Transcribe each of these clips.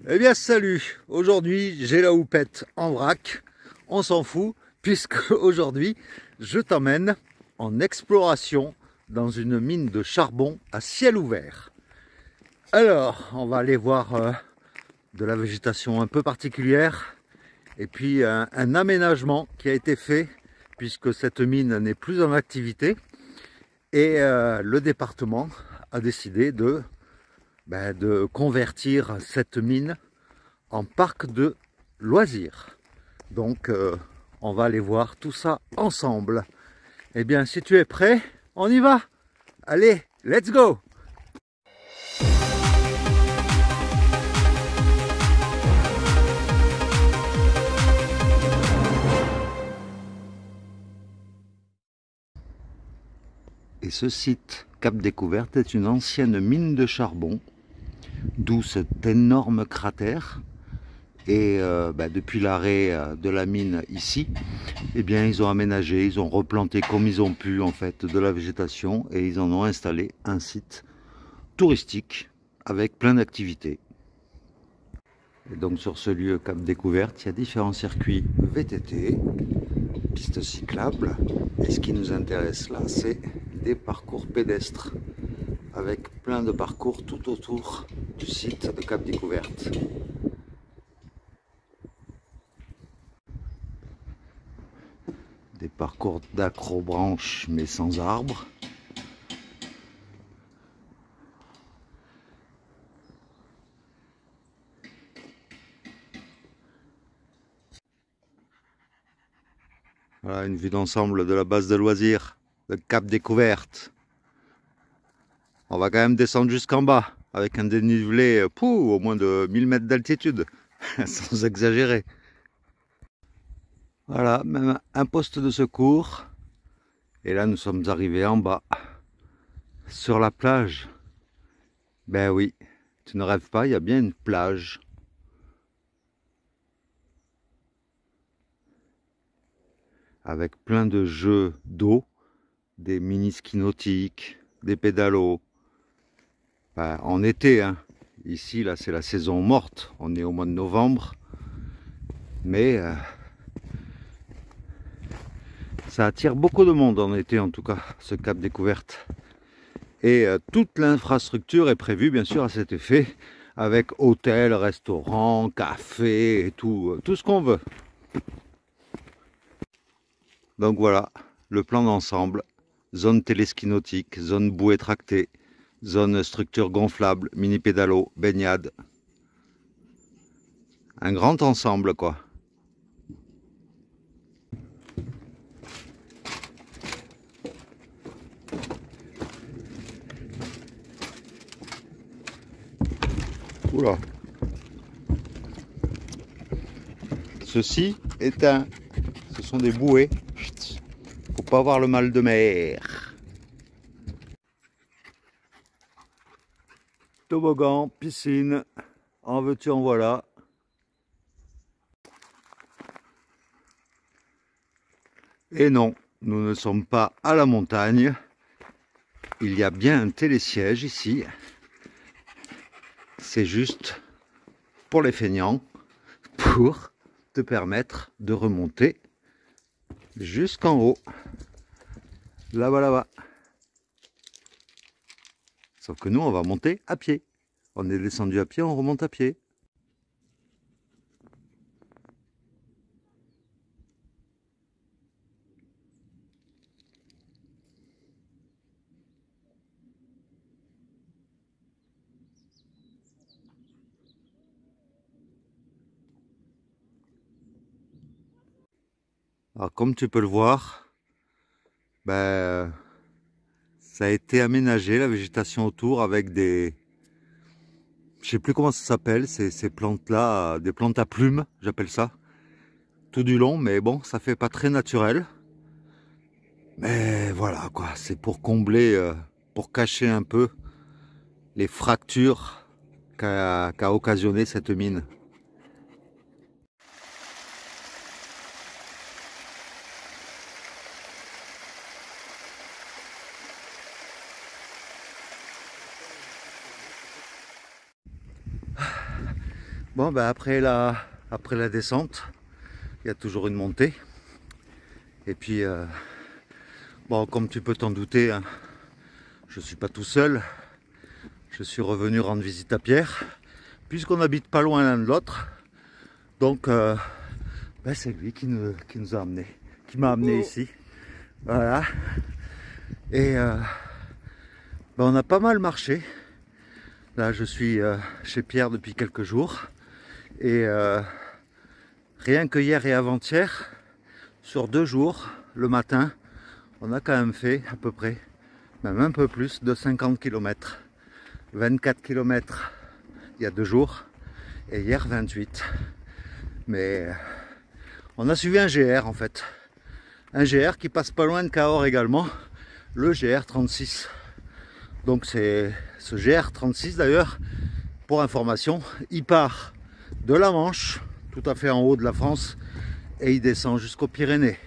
Eh bien salut, aujourd'hui j'ai la houppette en vrac, on s'en fout puisque aujourd'hui je t'emmène en exploration dans une mine de charbon à ciel ouvert. Alors on va aller voir de la végétation un peu particulière et puis un aménagement qui a été fait puisque cette mine n'est plus en activité et le département a décidé de convertir cette mine en parc de loisirs. Donc on va aller voir tout ça ensemble. Eh bien si tu es prêt, on y va. Allez, let's go. Et ce site Cap Découverte est une ancienne mine de charbon, d'où cet énorme cratère. Et depuis l'arrêt de la mine ici, eh bien, ils ont aménagé, ils ont replanté comme ils ont pu en fait de la végétation et ils en ont installé un site touristique avec plein d'activités. Et donc sur ce lieu Cap Découverte, il y a différents circuits VTT, pistes cyclables. Et ce qui nous intéresse là, c'est des parcours pédestres avec plein de parcours tout autour du site de Cap Découverte. Des parcours d'acrobranche mais sans arbres. Voilà une vue d'ensemble de la base de loisirs de Cap Découverte. On va quand même descendre jusqu'en bas avec un dénivelé au moins de 1000 mètres d'altitude, sans exagérer. Voilà, même un poste de secours. Et là nous sommes arrivés en bas, sur la plage. Ben oui, tu ne rêves pas, il y a bien une plage. Avec plein de jeux d'eau, des mini-skis nautiques, des pédalos. En été, hein. Ici, là, c'est la saison morte. On est au mois de novembre. Mais ça attire beaucoup de monde en été, en tout cas, ce Cap Découverte. Et toute l'infrastructure est prévue, bien sûr, à cet effet, avec hôtel, restaurant, café et tout ce qu'on veut. Donc voilà, le plan d'ensemble. Zone téléski nautique, zone bouée tractée, zone structure gonflable, mini pédalo, baignade. Un grand ensemble quoi. Oula. Ceci est ce sont des bouées. Faut pas avoir le mal de mer. Toboggan, piscine, en veux-tu en voilà. Et non, nous ne sommes pas à la montagne. Il y a bien un télésiège ici. C'est juste pour les feignants, pour te permettre de remonter jusqu'en haut. Là-bas, là-bas. Sauf que nous, on va monter à pied. On est descendu à pied, on remonte à pied. Alors comme tu peux le voir, ça a été aménagé, la végétation autour avec des... Je sais plus comment ça s'appelle, ces plantes-là, des plantes à plumes, j'appelle ça. Tout du long, mais bon, ça fait pas très naturel. Mais voilà quoi, c'est pour combler, pour cacher un peu les fractures qu'a occasionné cette mine. Bon, ben après la descente, il y a toujours une montée. Et puis, bon, comme tu peux t'en douter, hein, je ne suis pas tout seul. Je suis revenu rendre visite à Pierre, puisqu'on n'habite pas loin l'un de l'autre. Donc, ben c'est lui qui nous a amenés, qui m'a amené ici. Voilà. Et ben on a pas mal marché. Là, je suis chez Pierre depuis quelques jours. Et rien que hier et avant-hier, sur 2 jours, le matin, on a quand même fait à peu près, même un peu plus de 50 km. 24 km il y a 2 jours et hier 28. Mais on a suivi un GR en fait. Un GR qui passe pas loin de Cahors également, le GR36. Donc c'est ce GR36 d'ailleurs, pour information, il part de la Manche, tout à fait en haut de la France, et il descend jusqu'aux Pyrénées.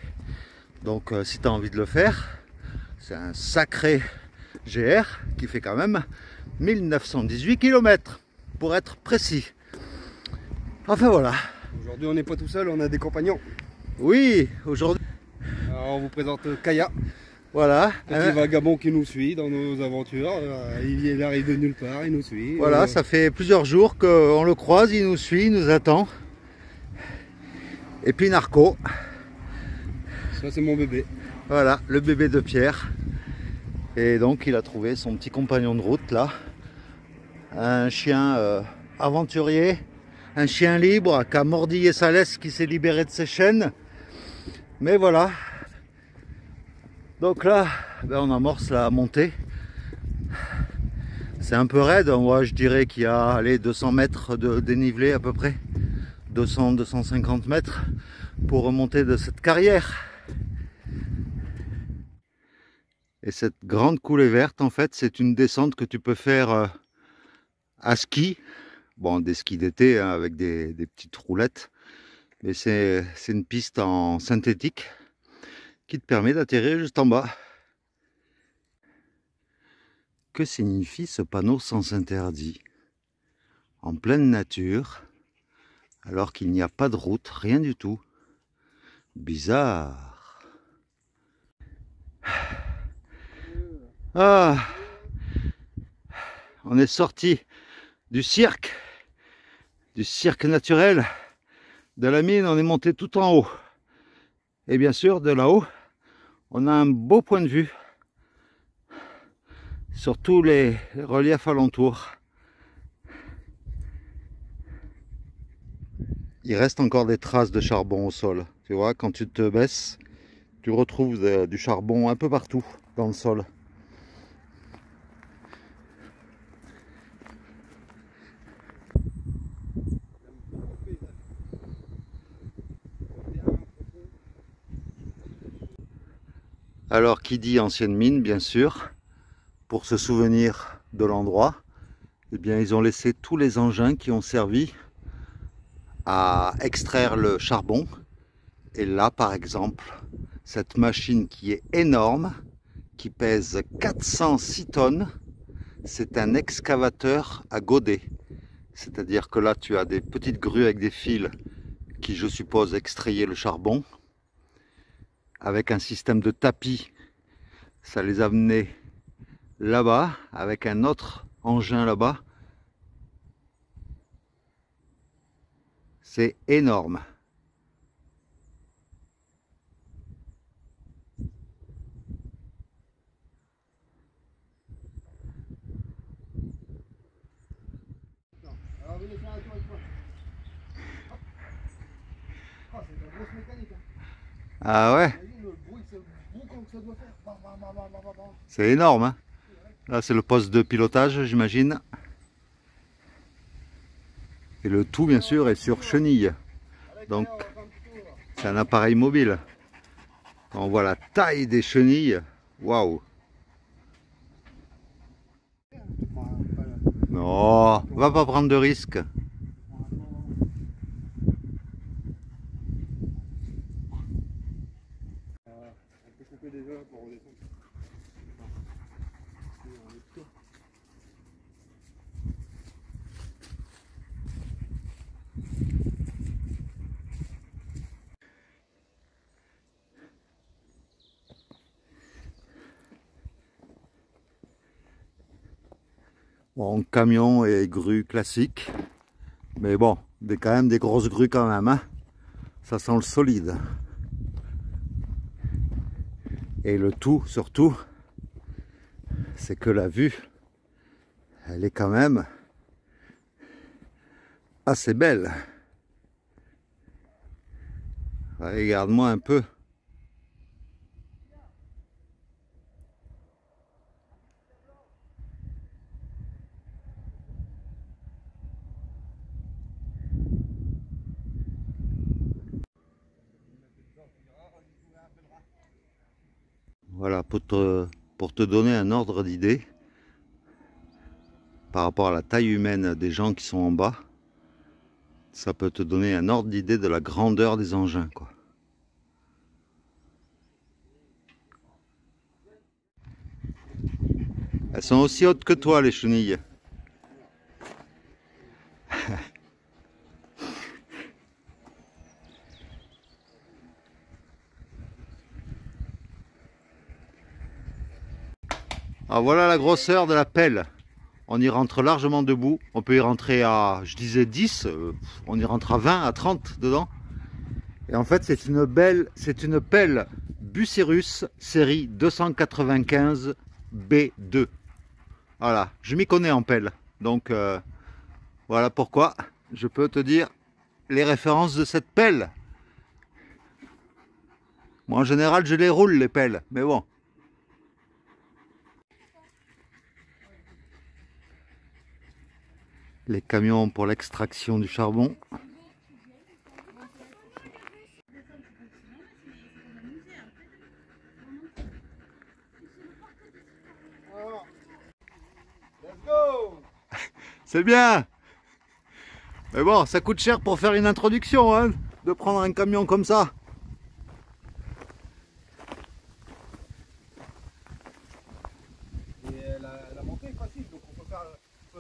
Donc si tu as envie de le faire, c'est un sacré GR qui fait quand même 1918 km pour être précis. Enfin voilà. Aujourd'hui on n'est pas tout seul, on a des compagnons. Oui, aujourd'hui. Alors on vous présente Kaya. Voilà. Petit vagabond qui nous suit dans nos aventures. Il arrive de nulle part, il nous suit. Voilà, ça fait plusieurs jours qu'on le croise, il nous suit, il nous attend. Et puis Narco. Ça c'est mon bébé. Voilà, le bébé de Pierre. Et donc il a trouvé son petit compagnon de route là. Un chien aventurier, un chien libre qui a mordillé sa laisse, qui s'est libéré de ses chaînes. Mais voilà. Donc là, ben on amorce la montée. C'est un peu raide, moi je dirais qu'il y a allez, 200 mètres de dénivelé à peu près. 200-250 mètres pour remonter de cette carrière. Et cette grande coulée verte, en fait, c'est une descente que tu peux faire à ski. Bon, des skis d'été hein, avec des petites roulettes. Mais c'est une piste en synthétique qui te permet d'atterrir juste en bas. Que signifie ce panneau sens interdit? En pleine nature, alors qu'il n'y a pas de route, rien du tout. Bizarre. Ah, on est sorti du cirque naturel de la mine, on est monté tout en haut. Et bien sûr, de là-haut, on a un beau point de vue sur tous les reliefs alentours. Il reste encore des traces de charbon au sol. Tu vois, quand tu te baisses, tu retrouves du charbon un peu partout dans le sol. Alors, qui dit ancienne mine, bien sûr, pour se souvenir de l'endroit, eh bien, ils ont laissé tous les engins qui ont servi à extraire le charbon. Et là, par exemple, cette machine qui est énorme, qui pèse 406 tonnes, c'est un excavateur à godet. C'est-à-dire que là, tu as des petites grues avec des fils qui, je suppose, extrayaient le charbon. Avec un système de tapis, ça les a amenés là-bas, avec un autre engin là-bas. C'est énorme. Ah ouais, c'est énorme hein. Là c'est le poste de pilotage j'imagine. Et le tout bien sûr est sur chenille. Donc c'est un appareil mobile. Quand on voit la taille des chenilles, waouh. Non, va pas prendre de risques. Bon, camion et grue classique. Mais bon, quand même des grosses grues quand même, hein. Ça sent le solide. Et le tout, surtout, c'est que la vue, elle est quand même assez belle. Regarde-moi un peu. Voilà, pour te donner un ordre d'idée par rapport à la taille humaine des gens qui sont en bas, ça peut te donner un ordre d'idée de la grandeur des engins, quoi. Elles sont aussi hautes que toi, les chenilles. Alors voilà la grosseur de la pelle. On y rentre largement debout. On peut y rentrer à, je disais 10, on y rentre à 20, à 30 dedans. Et en fait, c'est une pelle Bucyrus série 295 B2. Voilà, je m'y connais en pelle. Donc voilà pourquoi je peux te dire les références de cette pelle. Moi, en général, je les roule, les pelles, mais bon. Les camions pour l'extraction du charbon. C'est bien. Mais bon, ça coûte cher pour faire une introduction, hein, de prendre un camion comme ça. Et la montée est facile, donc on peut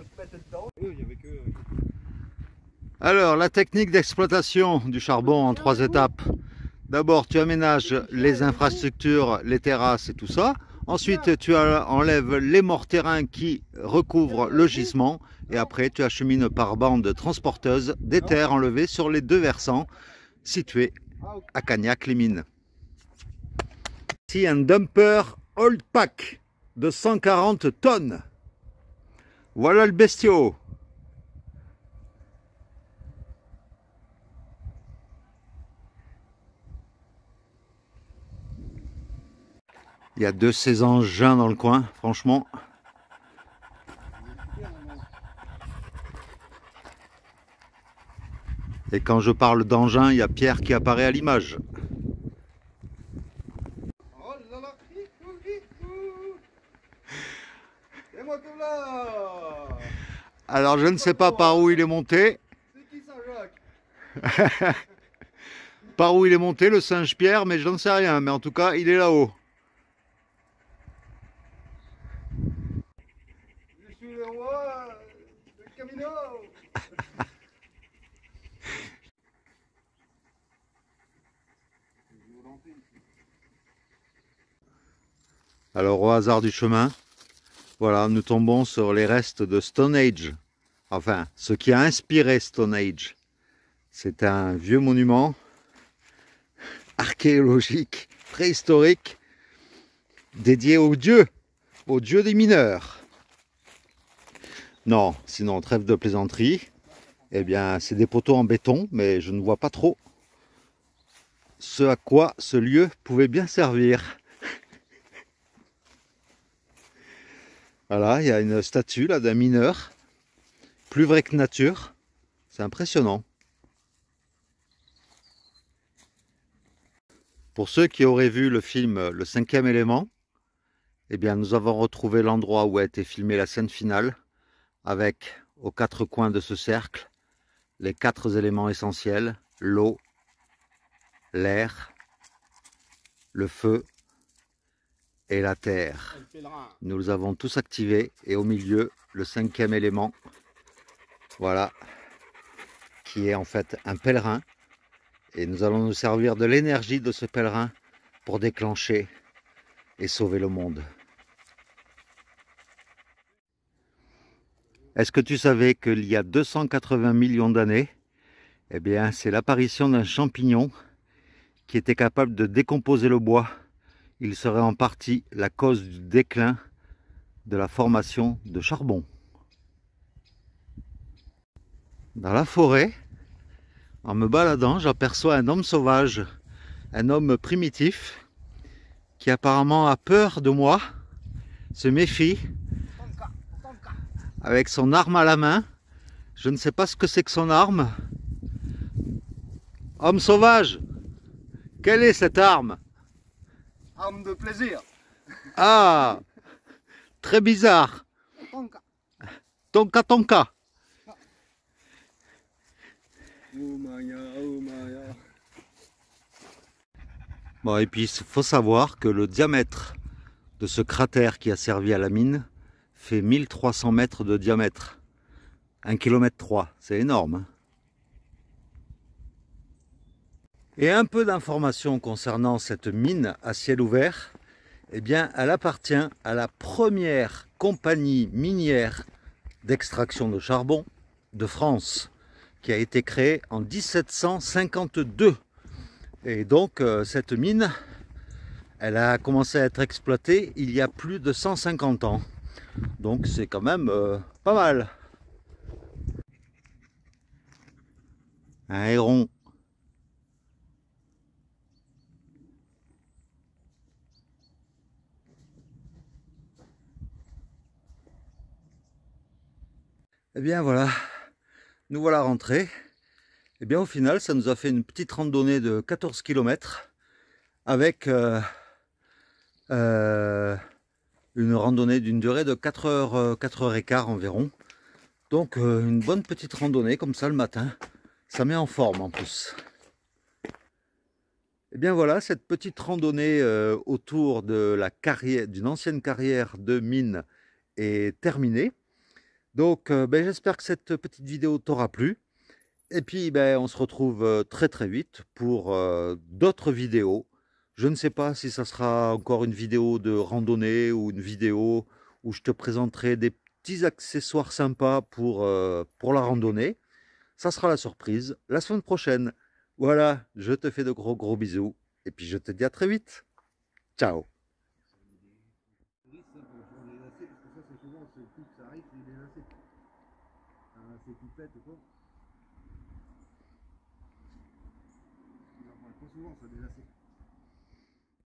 se mettre dedans. Il y avait que... Alors, la technique d'exploitation du charbon en 3 étapes. D'abord, tu aménages les infrastructures, les terrasses et tout ça. Ensuite, tu enlèves les morts-terrains qui recouvrent le gisement. Et après, tu achemines par bande transporteuse des terres enlevées sur les 2 versants situés à Cagnac-les-Mines. Ici, un dumper old pack de 140 tonnes. Voilà le bestiau. Il y a 2 de ces engins dans le coin, franchement. Et quand je parle d'engin, il y a Pierre qui apparaît à l'image. Oh là là, c'est moi que là. Alors je ne sais pas par où il est monté. C'est qui ça, Jacques? Par où il est monté, le singe Pierre, mais je n'en sais rien. Mais en tout cas, il est là-haut. Je suis le roi, le Camino. Alors au hasard du chemin, voilà, nous tombons sur les restes de Stone Age. Enfin, ce qui a inspiré Stone Age. C'est un vieux monument archéologique, préhistorique, dédié aux dieux des mineurs. Non, sinon, trêve de plaisanterie. Eh bien, c'est des poteaux en béton, mais je ne vois pas trop ce à quoi ce lieu pouvait bien servir. Voilà, il y a une statue là d'un mineur, plus vrai que nature. C'est impressionnant. Pour ceux qui auraient vu le film Le 5e élément, eh bien, nous avons retrouvé l'endroit où a été filmée la scène finale, avec aux 4 coins de ce cercle les 4 éléments essentiels: l'eau, l'air, le feu et la terre. Nous les avons tous activés et au milieu, le 5e élément, voilà, qui est en fait un pèlerin. Et nous allons nous servir de l'énergie de ce pèlerin pour déclencher et sauver le monde. Est-ce que tu savais qu'il y a 280 millions d'années, eh bien, c'est l'apparition d'un champignon qui était capable de décomposer le bois. Il serait en partie la cause du déclin de la formation de charbon. Dans la forêt, en me baladant, j'aperçois un homme sauvage, un homme primitif, qui apparemment a peur de moi, se méfie, avec son arme à la main. Je ne sais pas ce que c'est que son arme. Homme sauvage, quelle est cette arme? Arme de plaisir. Ah, très bizarre. Tonka. Tonka tonka. Oh Maya, oh Maya. Bon, et puis il faut savoir que le diamètre de ce cratère qui a servi à la mine fait 1300 mètres de diamètre. 1,3 km, c'est énorme. Hein. Et un peu d'informations concernant cette mine à ciel ouvert. Eh bien, elle appartient à la première compagnie minière d'extraction de charbon de France, qui a été créée en 1752. Et donc, cette mine, elle a commencé à être exploitée il y a plus de 150 ans. Donc, c'est quand même pas mal. Un héron. Eh bien voilà, nous voilà rentrés. Eh bien au final, ça nous a fait une petite randonnée de 14 km avec une randonnée d'une durée de 4 heures, 4h15 environ. Donc une bonne petite randonnée comme ça le matin. Ça met en forme en plus. Eh bien voilà, cette petite randonnée autour de la carrière, d'une ancienne carrière de mine est terminée. Donc j'espère que cette petite vidéo t'aura plu. Et puis on se retrouve très très vite pour d'autres vidéos. Je ne sais pas si ça sera encore une vidéo de randonnée ou une vidéo où je te présenterai des petits accessoires sympas pour la randonnée. Ça sera la surprise la semaine prochaine. Voilà, je te fais de gros bisous et puis je te dis à très vite. Ciao. Souvent, ça délacé.